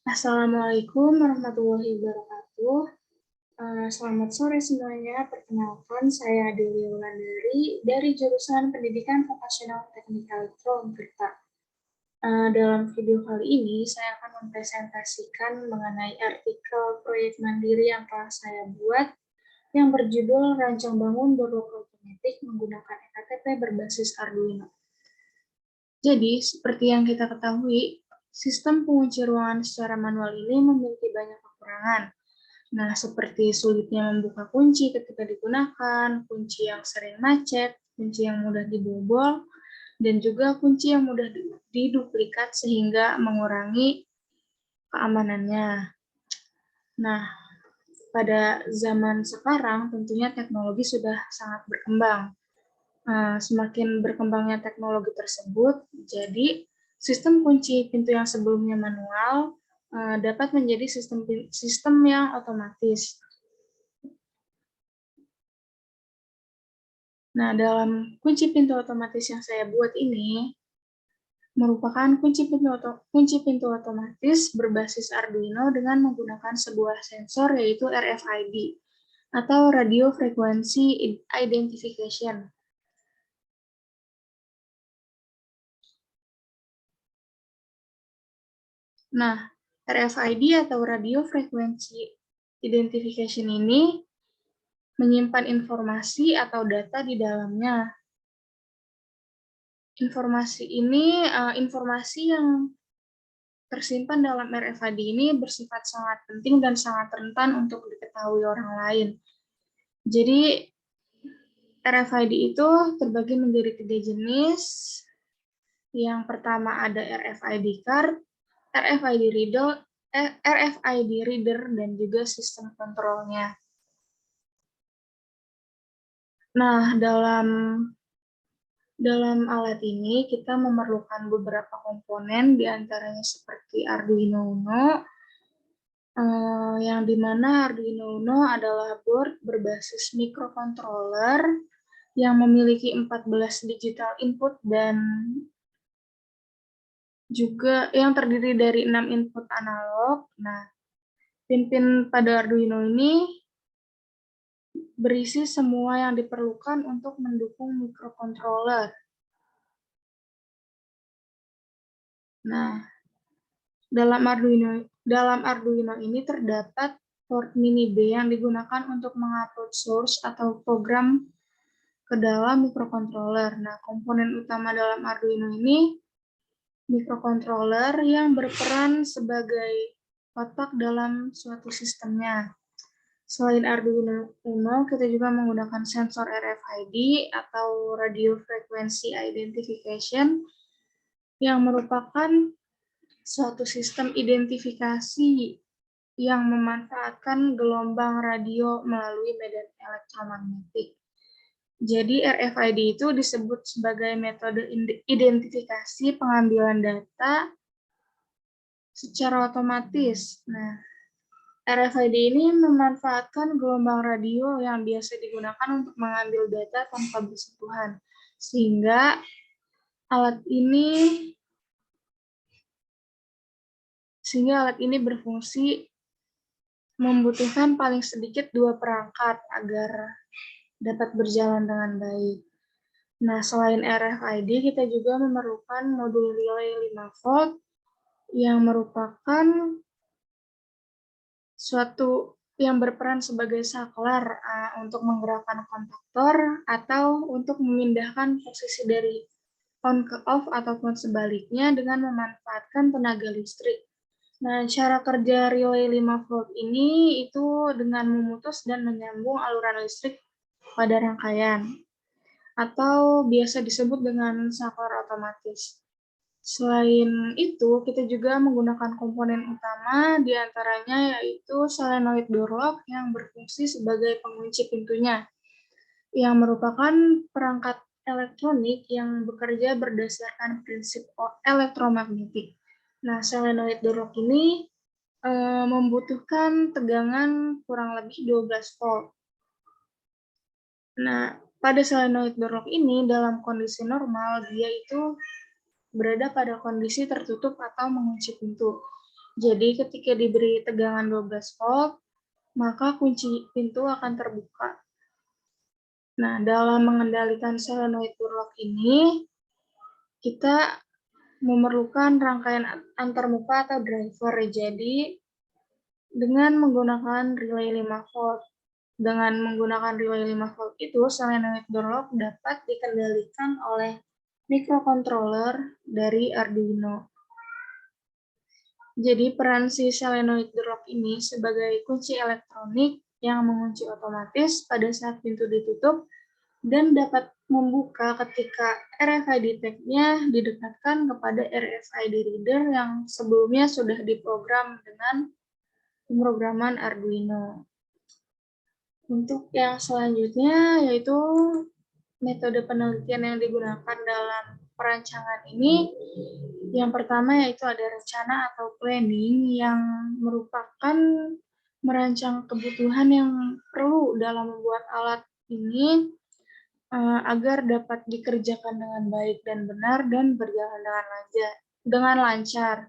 Assalamualaikum warahmatullahi wabarakatuh. Selamat sore semuanya. Perkenalkan, saya Dewi Wulandari dari jurusan Pendidikan Vokasional Teknik Elektro Untirta. Dalam video kali ini, saya akan mempresentasikan mengenai artikel proyek mandiri yang telah saya buat yang berjudul Rancang Bangun Borok Otomatik menggunakan ektp berbasis Arduino. Jadi, seperti yang kita ketahui, sistem pengunci ruangan secara manual ini memiliki banyak kekurangan. Nah, seperti sulitnya membuka kunci ketika digunakan, kunci yang sering macet, kunci yang mudah dibobol, dan juga kunci yang mudah diduplikat sehingga mengurangi keamanannya. Nah, pada zaman sekarang tentunya teknologi sudah sangat berkembang. Semakin berkembangnya teknologi tersebut, jadi sistem kunci pintu yang sebelumnya manual dapat menjadi sistem yang otomatis. Nah, dalam kunci pintu otomatis yang saya buat ini merupakan kunci pintu otomatis berbasis Arduino dengan menggunakan sebuah sensor yaitu RFID atau Radio Frequency Identification. Nah, RFID atau Radio Frequency Identification ini menyimpan informasi atau data di dalamnya. Informasi yang tersimpan dalam RFID ini bersifat sangat penting dan sangat rentan untuk diketahui orang lain. Jadi, RFID itu terbagi menjadi 3 jenis. Yang pertama ada RFID card, RFID reader, dan juga sistem kontrolnya. Nah, dalam alat ini kita memerlukan beberapa komponen, diantaranya seperti Arduino Uno, yang dimana Arduino Uno adalah board berbasis microcontroller yang memiliki 14 digital input dan juga yang terdiri dari 6 input analog. Nah, pin-pin pada Arduino ini berisi semua yang diperlukan untuk mendukung microcontroller. Nah, dalam Arduino ini terdapat port mini B yang digunakan untuk mengupload source atau program ke dalam microcontroller. Nah, komponen utama dalam Arduino ini microcontroller yang berperan sebagai otak dalam suatu sistemnya. Selain Arduino Uno, kita juga menggunakan sensor RFID atau Radio Frequency Identification yang merupakan suatu sistem identifikasi yang memanfaatkan gelombang radio melalui medan elektromagnetik. Jadi RFID itu disebut sebagai metode identifikasi pengambilan data secara otomatis. Nah, RFID ini memanfaatkan gelombang radio yang biasa digunakan untuk mengambil data tanpa bersentuhan, sehingga alat ini berfungsi membutuhkan paling sedikit 2 perangkat agar dapat berjalan dengan baik. Nah, selain RFID, kita juga memerlukan modul relay 5 volt yang merupakan suatu yang berperan sebagai saklar untuk menggerakkan kontaktor atau untuk memindahkan posisi dari on ke off ataupun sebaliknya dengan memanfaatkan tenaga listrik. Nah, cara kerja relay 5 volt ini itu dengan memutus dan menyambung aluran listrik pada rangkaian atau biasa disebut dengan saklar otomatis. Selain itu, kita juga menggunakan komponen utama, diantaranya yaitu solenoid door lock yang berfungsi sebagai pengunci pintunya, yang merupakan perangkat elektronik yang bekerja berdasarkan prinsip elektromagnetik. Nah, solenoid door lock ini membutuhkan tegangan kurang lebih 12 volt. Nah, pada solenoid door lock ini, dalam kondisi normal, dia itu berada pada kondisi tertutup atau mengunci pintu. Jadi ketika diberi tegangan 12 volt, maka kunci pintu akan terbuka. Nah, dalam mengendalikan solenoid door-lock ini, kita memerlukan rangkaian antarmuka atau driver. Jadi, dengan menggunakan relay 5 volt. Dengan menggunakan relay 5 volt itu, solenoid door-lock dapat dikendalikan oleh microcontroller dari Arduino. Jadi peran si solenoid door-lock ini sebagai kunci elektronik yang mengunci otomatis pada saat pintu ditutup dan dapat membuka ketika RFID tag-nya didekatkan kepada RFID reader yang sebelumnya sudah diprogram dengan pemrograman Arduino. Untuk yang selanjutnya yaitu metode penelitian yang digunakan dalam perancangan ini, yang pertama yaitu ada rencana atau planning yang merupakan merancang kebutuhan yang perlu dalam membuat alat ini agar dapat dikerjakan dengan baik dan benar dan berjalan dengan lancar.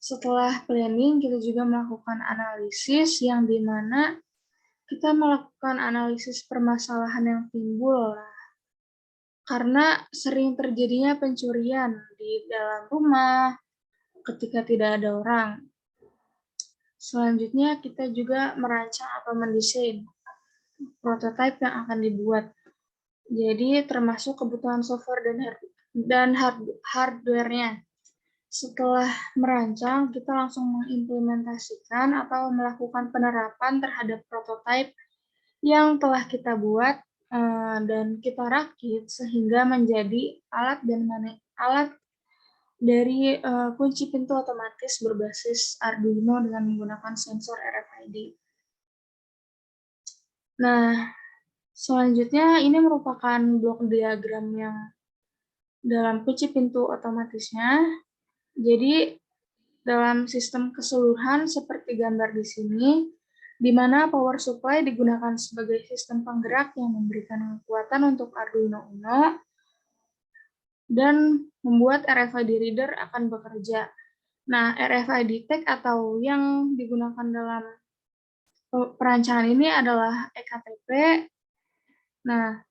Setelah planning, kita juga melakukan analisis yang dimana kita melakukan analisis permasalahan yang timbul karena sering terjadinya pencurian di dalam rumah ketika tidak ada orang. Selanjutnya kita juga merancang atau mendesain prototipe yang akan dibuat. Jadi termasuk kebutuhan software dan hardware-nya. Setelah merancang, kita langsung mengimplementasikan atau melakukan penerapan terhadap prototipe yang telah kita buat dan kita rakit sehingga menjadi alat dari kunci pintu otomatis berbasis Arduino dengan menggunakan sensor RFID. Nah, selanjutnya ini merupakan blok diagram yang dalam kunci pintu otomatisnya. Jadi dalam sistem keseluruhan seperti gambar di sini, di mana power supply digunakan sebagai sistem penggerak yang memberikan kekuatan untuk Arduino Uno dan membuat RFID reader akan bekerja. Nah, RFID tag atau yang digunakan dalam perancangan ini adalah ektp. Nah,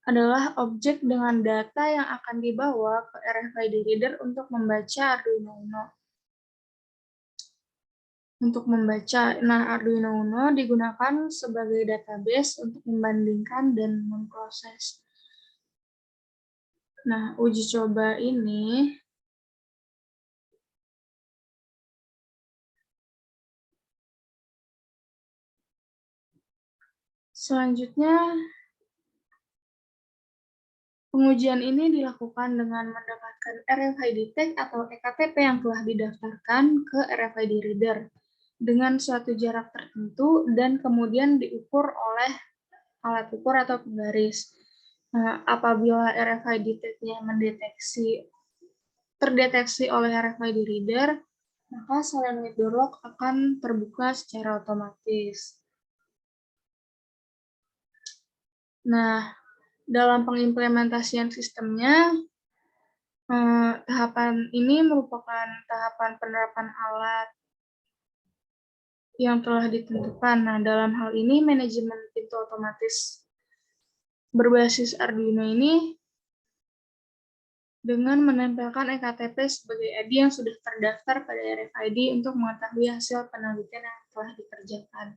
adalah objek dengan data yang akan dibawa ke RFID reader untuk membaca Arduino Uno. Nah, Arduino Uno digunakan sebagai database untuk membandingkan dan memproses. Nah, uji coba ini selanjutnya pengujian ini dilakukan dengan mendapatkan RFID tag atau ektp yang telah didaftarkan ke RFID reader dengan suatu jarak tertentu dan kemudian diukur oleh alat ukur atau penggaris. Nah, apabila RFID tag-nya terdeteksi oleh RFID reader, maka solenoid door-lock akan terbuka secara otomatis. Nah, dalam pengimplementasian sistemnya, tahapan ini merupakan tahapan penerapan alat yang telah ditentukan. Nah, dalam hal ini manajemen pintu otomatis berbasis Arduino ini dengan menempelkan ektp sebagai ID yang sudah terdaftar pada RFID untuk mengetahui hasil penelitian yang telah dikerjakan.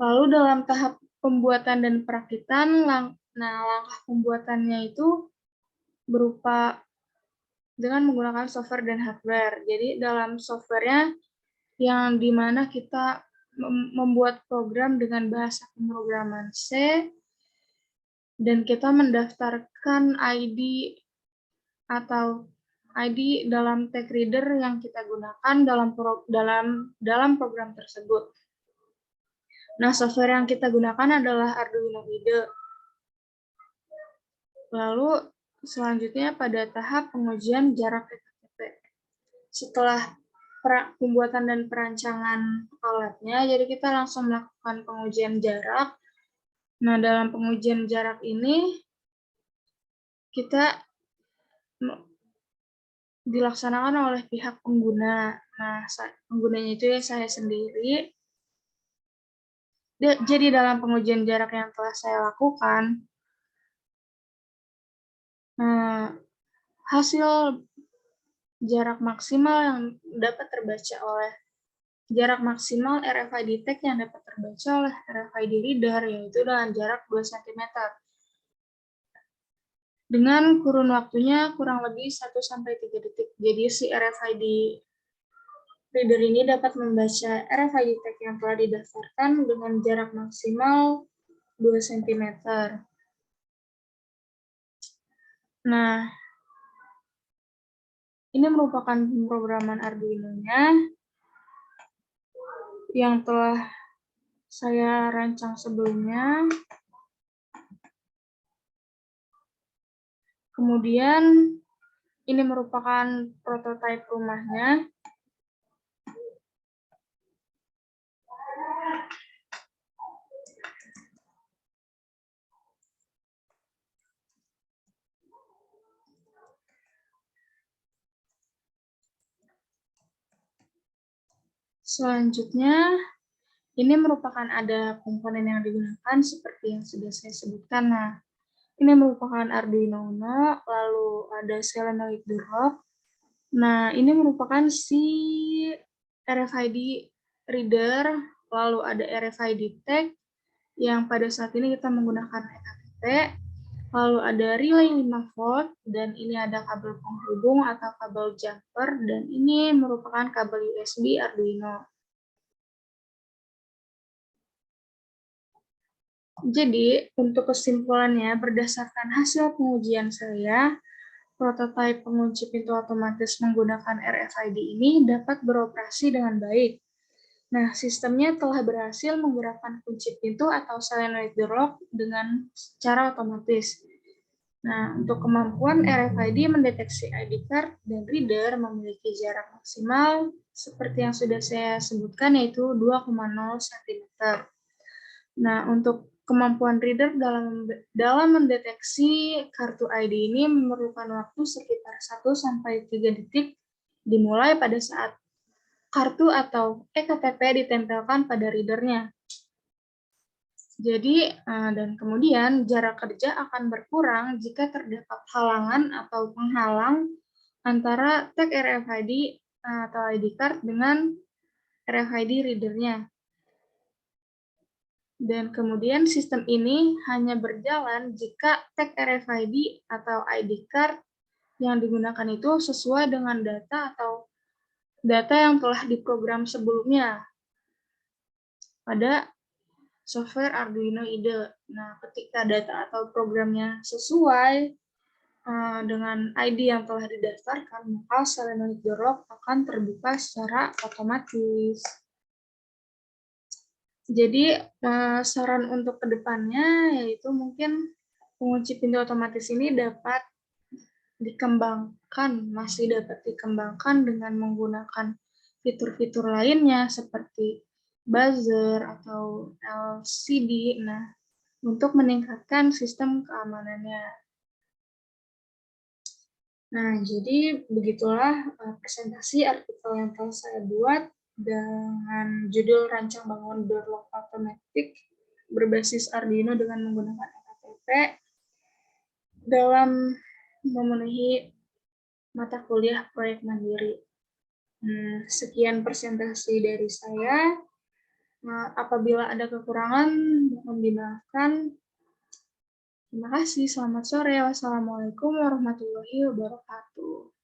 Lalu dalam tahap pembuatan dan perakitan, langkah pembuatannya itu berupa dengan menggunakan software dan hardware. Jadi dalam softwarenya yang dimana kita membuat program dengan bahasa pemrograman C dan kita mendaftarkan ID atau ID dalam tag reader yang kita gunakan dalam program tersebut. Nah, software yang kita gunakan adalah Arduino IDE. Lalu selanjutnya pada tahap pengujian jarak ektp. Setelah pembuatan dan perancangan alatnya, jadi kita langsung melakukan pengujian jarak. Nah, dalam pengujian jarak ini kita dilaksanakan oleh pihak pengguna. Nah, penggunanya itu ya saya sendiri. Jadi dalam pengujian jarak yang telah saya lakukan, hasil jarak maksimal yang dapat terbaca oleh jarak maksimal RFID tag yang dapat terbaca oleh RFID reader, yaitu dengan jarak 2 cm. Dengan kurun waktunya kurang lebih 1-3 detik. Jadi si RFID reader ini dapat membaca RFID tag yang telah didaftarkan dengan jarak maksimal 2 cm. Nah, ini merupakan pemrograman Arduino-nya yang telah saya rancang sebelumnya. Kemudian ini merupakan prototipe rumahnya. Selanjutnya, ini merupakan ada komponen yang digunakan seperti yang sudah saya sebutkan. Nah, ini merupakan Arduino Uno, lalu ada solenoid door. Nah, ini merupakan si RFID reader, lalu ada RFID tag yang pada saat ini kita menggunakan ektp, lalu ada relay 5 volt, dan ini ada kabel penghubung atau kabel jumper, dan ini merupakan kabel USB Arduino. Jadi, untuk kesimpulannya, berdasarkan hasil pengujian saya, prototipe pengunci pintu otomatis menggunakan RFID ini dapat beroperasi dengan baik. Nah, sistemnya telah berhasil menggerakkan kunci pintu atau solenoid door lock dengan secara otomatis. Nah, untuk kemampuan RFID mendeteksi ID card dan reader memiliki jarak maksimal seperti yang sudah saya sebutkan, yaitu 2,0 cm. Nah, untuk kemampuan reader dalam mendeteksi kartu ID ini memerlukan waktu sekitar 1-3 detik dimulai pada saat kartu atau ektp ditempelkan pada readernya. Jadi, dan kemudian jarak kerja akan berkurang jika terdapat halangan atau penghalang antara tag RFID atau ID card dengan RFID readernya. Dan kemudian sistem ini hanya berjalan jika tag RFID atau ID card yang digunakan itu sesuai dengan data atau data yang telah diprogram sebelumnya pada software Arduino IDE. Nah, ketika data atau programnya sesuai dengan ID yang telah didaftarkan, maka solenoid door lock akan terbuka secara otomatis. Jadi, saran untuk kedepannya yaitu mungkin pengunci pintu otomatis ini dapat dikembangkan, masih dapat dikembangkan dengan menggunakan fitur-fitur lainnya seperti buzzer atau LCD. Nah, untuk meningkatkan sistem keamanannya. Nah, jadi begitulah presentasi artikel yang telah saya buat dengan judul Rancang Bangun Door Lock Automatic berbasis Arduino dengan menggunakan ektp dalam memenuhi mata kuliah proyek mandiri. Sekian presentasi dari saya. Apabila ada kekurangan, mohon dimaafkan. Terima kasih. Selamat sore. Wassalamualaikum warahmatullahi wabarakatuh.